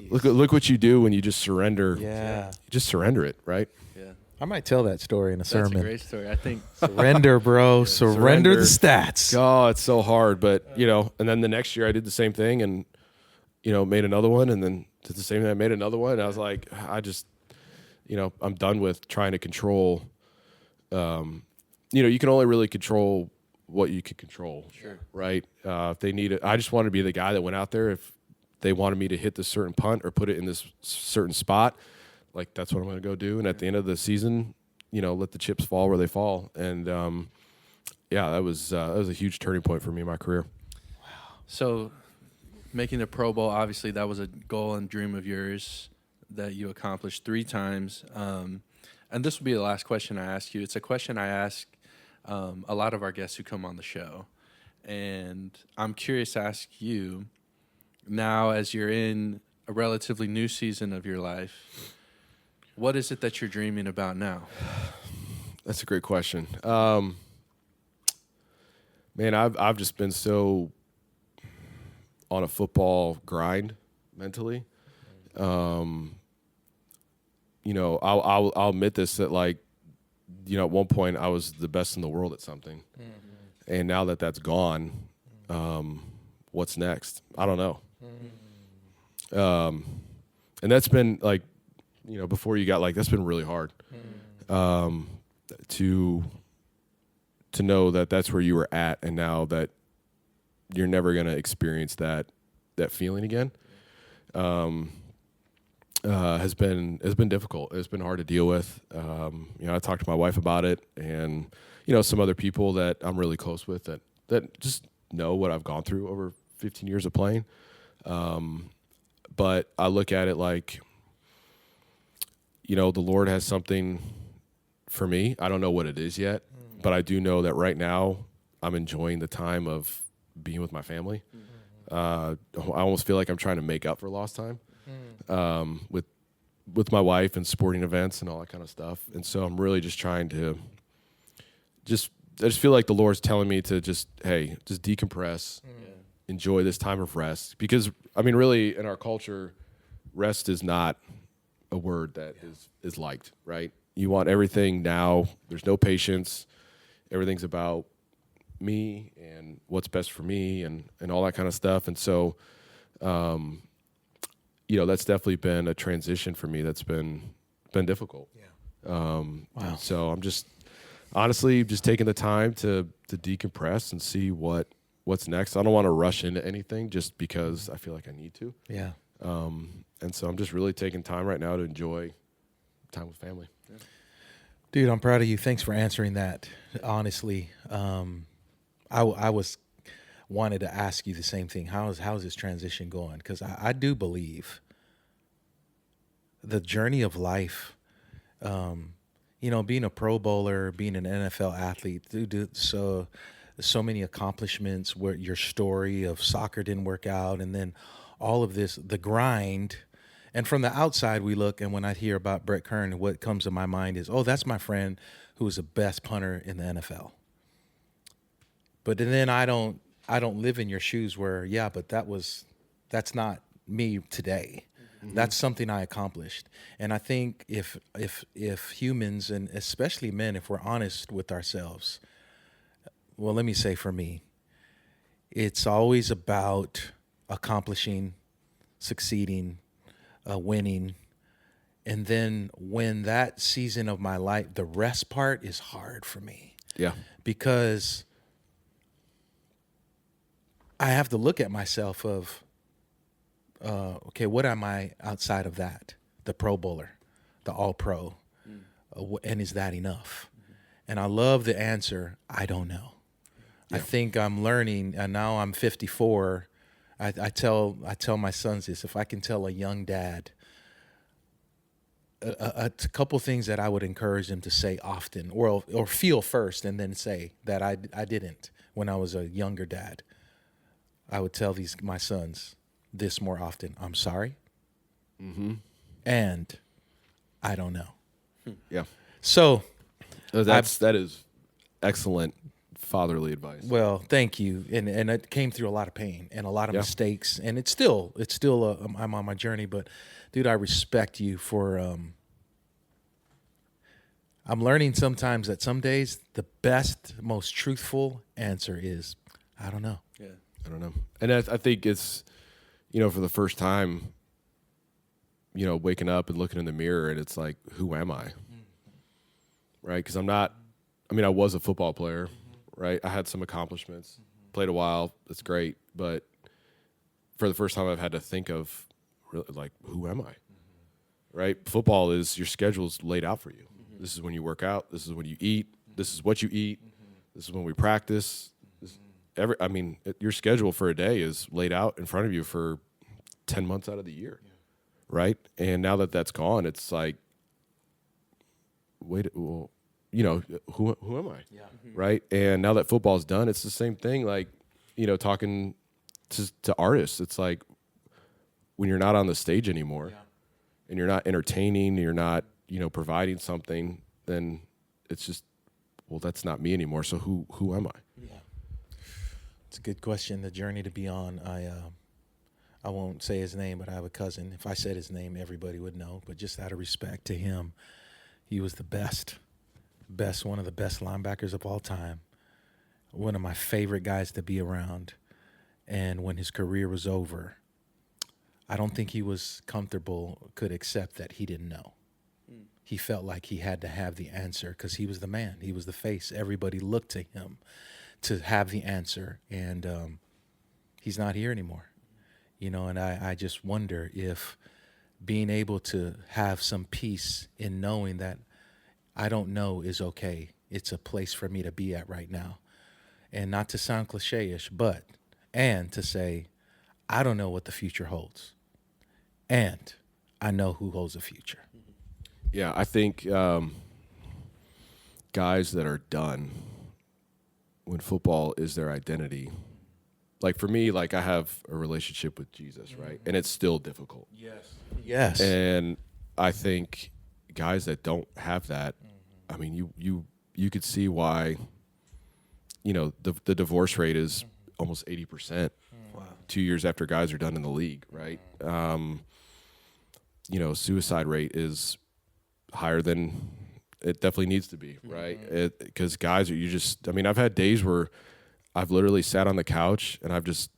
look what you do when you just surrender. Yeah. You just surrender it, right? Yeah. I might tell that story in a sermon. That's a great story. I think surrender, bro. Surrender the stats. Oh, it's so hard. But, and then the next year I did the same thing and, made another one, and then did the same thing. I made another one. And I was like, I'm done with trying to control. You can only really control what you can control. Sure. Right. If they need it, I just want to be the guy that went out there. If they wanted me to hit this certain punt or put it in this certain spot, like that's what I'm going to go do. And at the end of the season, let the chips fall where they fall. And that was a huge turning point for me in my career. Wow. So making the Pro Bowl, obviously that was a goal and dream of yours that you accomplished 3 times. And this will be the last question I ask you. It's a question I ask a lot of our guests who come on the show. And I'm curious to ask you, now as you're in a relatively new season of your life, what is it that you're dreaming about now? That's a great question. Man, I've just been so on a football grind mentally. I'll admit this, that like, at one point I was the best in the world at something. And now that that's gone, what's next? I don't know. And that's been like, before you got that's been really hard to know that that's where you were at, and now that you're never going to experience that feeling again. Has been difficult. It's been hard to deal with. I talked to my wife about it, and some other people that I'm really close with that just know what I've gone through over 15 years of playing. But I look at it like, the Lord has something for me. I don't know what it is yet, but I do know that right now I'm enjoying the time of being with my family. I almost feel like I'm trying to make up for lost time. With my wife and sporting events and all that kind of stuff. And so I'm really just trying to I just feel like the Lord's telling me to just decompress, enjoy this time of rest. Because, really in our culture, rest is not a word that is liked, right? You want everything now. There's no patience. Everything's about me and what's best for me and all that kind of stuff. And so, that's definitely been a transition for me that's been difficult. Yeah. Wow. So I'm just honestly just taking the time to decompress and see what's next. I don't want to rush into anything just because I feel like I need to. Yeah. And so I'm just really taking time right now to enjoy time with family. Yeah. Dude, I'm proud of you. Thanks for answering that. Honestly, I wanted to ask you the same thing. How's this transition going? Because I do believe the journey of life, being a Pro Bowler, being an NFL athlete, so many accomplishments, where your story of soccer didn't work out, and then all of this, the grind. And from the outside we look, and when I hear about Brett Kern, what comes to my mind is, oh, that's my friend who was the best punter in the NFL. But then I don't live in your shoes where, but that's not me today. Mm-hmm. That's something I accomplished. And I think if humans, and especially men, if we're honest with ourselves, well, let me say for me, it's always about accomplishing, succeeding, winning. And then when that season of my life, the rest part is hard for me. Yeah. Because I have to look at myself of, okay, what am I outside of that? The Pro Bowler, the All-Pro. And is that enough? Mm-hmm. And I love the answer, I don't know. Yeah. I think I'm learning, and now I'm 54. I tell my sons this, if I can tell a young dad a couple things that I would encourage them to say often, or feel first and then say that I didn't when I was a younger dad. I would tell my sons this more often. I'm sorry. Mm-hmm. And I don't know. Yeah. So that is excellent fatherly advice. Well, thank you. And it came through a lot of pain and a lot of mistakes, and it's still I'm on my journey, but dude, I respect you for I'm learning sometimes that some days the best, most truthful answer is I don't know. Yeah. I don't know. And I think it's, for the first time, waking up and looking in the mirror, and it's like, who am I? Right? Because I was a football player, right? I had some accomplishments, played a while. That's great. But for the first time, I've had to think of, really, like, who am I? Right? Football is, your schedule's laid out for you. This is when you work out. This is when you eat. This is what you eat. This is when we practice. Your schedule for a day is laid out in front of you for 10 months out of the year, right? And now that that's gone, it's like, who am I? Yeah. Right? And now that football's done, it's the same thing. Like, talking to artists, it's like when you're not on the stage anymore and you're not entertaining, you're not, providing something, then it's just, well, that's not me anymore. So who am I? Yeah. It's a good question. The journey to be on. I won't say his name, but I have a cousin. If I said his name, everybody would know. But just out of respect to him, he was the best, one of the best linebackers of all time. one of my favorite guys to be around. And when his career was over, I don't think he was comfortable, could accept that he didn't know. He felt like he had to have the answer because he was the man. He was the face. Everybody looked to him to have the answer. And he's not here anymore. You know, and I just wonder if being able to have some peace in knowing that I don't know is okay. It's a place for me to be at right now. And not to sound cliche-ish, and to say, I don't know what the future holds. And I know who holds the future. Yeah, I think guys that are done when football is their identity. Like for me, like I have a relationship with Jesus, right? And it's still difficult. Yes. And I think guys that don't have that, I mean, you could see why, you know, the divorce rate is almost 80%. Wow. 2 years after guys are done in the league, right? You know, suicide rate is higher than it definitely needs to be, right? Because guys are, I've had days where I've literally sat on the couch and I've just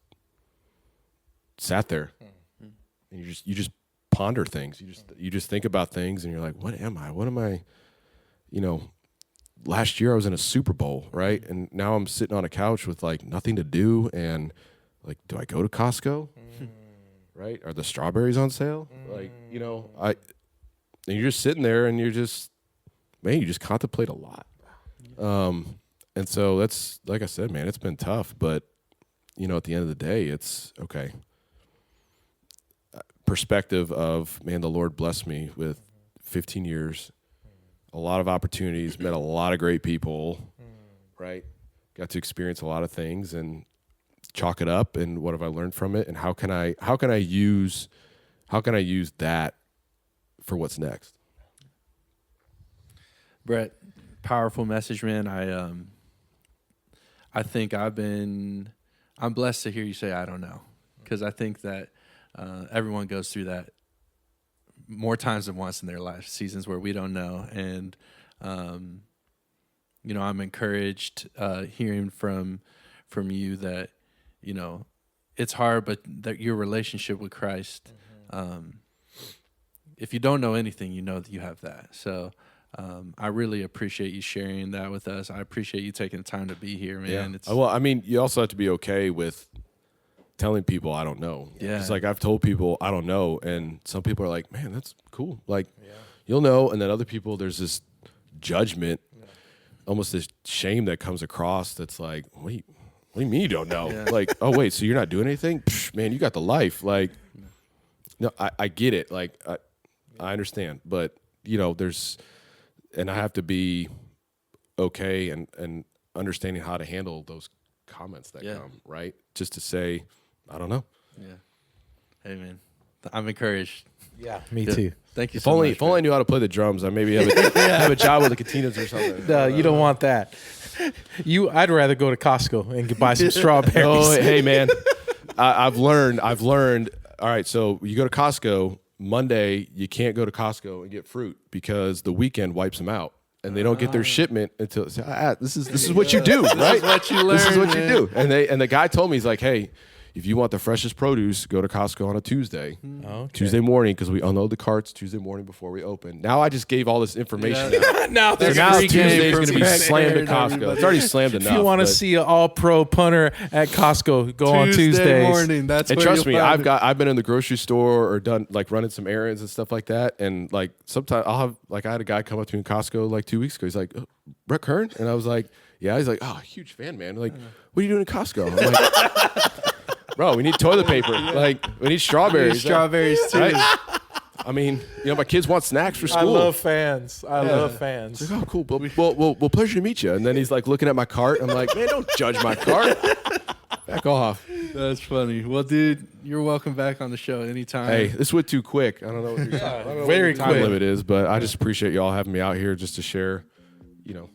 sat there, and you just ponder things. You just think about things, and you're like, what am I? What am I? You know, last year I was in a Super Bowl, right? And now I'm sitting on a couch with like nothing to do, and like, do I go to Costco? Right? Are the strawberries on sale? Like, you know, and you're just sitting there, and you just contemplate a lot. And so that's, like I said, man, it's been tough, but you know, at the end of the day, it's okay. Perspective of, man, the Lord blessed me with 15 years, a lot of opportunities, met a lot of great people, right? Got to experience a lot of things and chalk it up, and what have I learned from it, and how can I use that for what's next? Brett, powerful message, man. I think I'm blessed to hear you say I don't know, because I think that everyone goes through that more times than once in their life, seasons where we don't know. And you know, I'm encouraged hearing from you that, you know, it's hard, but that your relationship with Christ, if you don't know anything, you know that you have that. So I really appreciate you sharing that with us. I appreciate you taking the time to be here, man. Yeah. Well, I mean, you also have to be okay with telling people I don't know. Yeah. It's like I've told people I don't know, and some people are like, man, that's cool. Like, you'll know. And then other people, there's this judgment, almost this shame that comes across that's like, what do you mean you don't know? Yeah. Like, oh, wait, so you're not doing anything? Psh, man, you got the life. Like, no, I get it. Like, I understand. But, you know, and I have to be okay and understanding how to handle those comments that come, right? Just to say, I don't know. Yeah. Hey, man, I'm encouraged. Yeah, me too. Thank you so much. If only I knew how to play the drums, I maybe have a job with the Katinas or something. No, you don't want that. I'd rather go to Costco and buy some strawberries. Oh, hey, man, I've learned. All right, so you go to Costco Monday. You can't go to Costco and get fruit because the weekend wipes them out, and they don't get their shipment until this is what you do, right? This is what you learn. This is what you do. And the guy told me, he's like, hey, if you want the freshest produce, go to Costco on a Tuesday. Okay. Tuesday morning, because we unload the carts Tuesday morning before we open. Now I just gave all this information out. now Tuesday is going to be slammed at Costco. It's already slammed enough. If you want to see an all-pro punter at Costco, go on Tuesdays. Morning. That's and where trust me, find I've been in the grocery store or done like running some errands and stuff like that. And like sometimes I'll have I had a guy come up to me in Costco like 2 weeks ago. He's like, Brett Kern? And I was like, yeah. He's like, oh, huge fan, man. Like, what are you doing in Costco? I'm like, bro, we need toilet paper. Like, we need strawberries. Strawberries too. Right? I mean, you know, my kids want snacks for school. I love fans. I love fans. It's like, oh, cool. Well, pleasure to meet you. And then he's like looking at my cart. I'm like, man, don't judge my cart. Back off. That's funny. Well, dude, you're welcome back on the show anytime. Hey, this went too quick. I don't know what your Very time quick limit is, but I just appreciate y'all having me out here just to share, you know,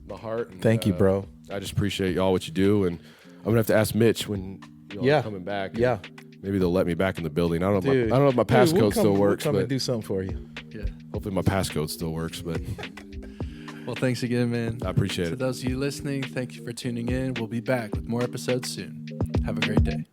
my heart. And, Thank you, bro. I just appreciate y'all what you do, and I'm gonna have to ask Mitch when y'all are coming back. Yeah. Maybe they'll let me back in the building. I don't know if my passcode still works, we'll come but and do something for you. Yeah. hopefully my passcode still works. But Well, thanks again, man. I appreciate To it. those of you listening, thank you for tuning in. We'll be back with more episodes soon. Have a great day.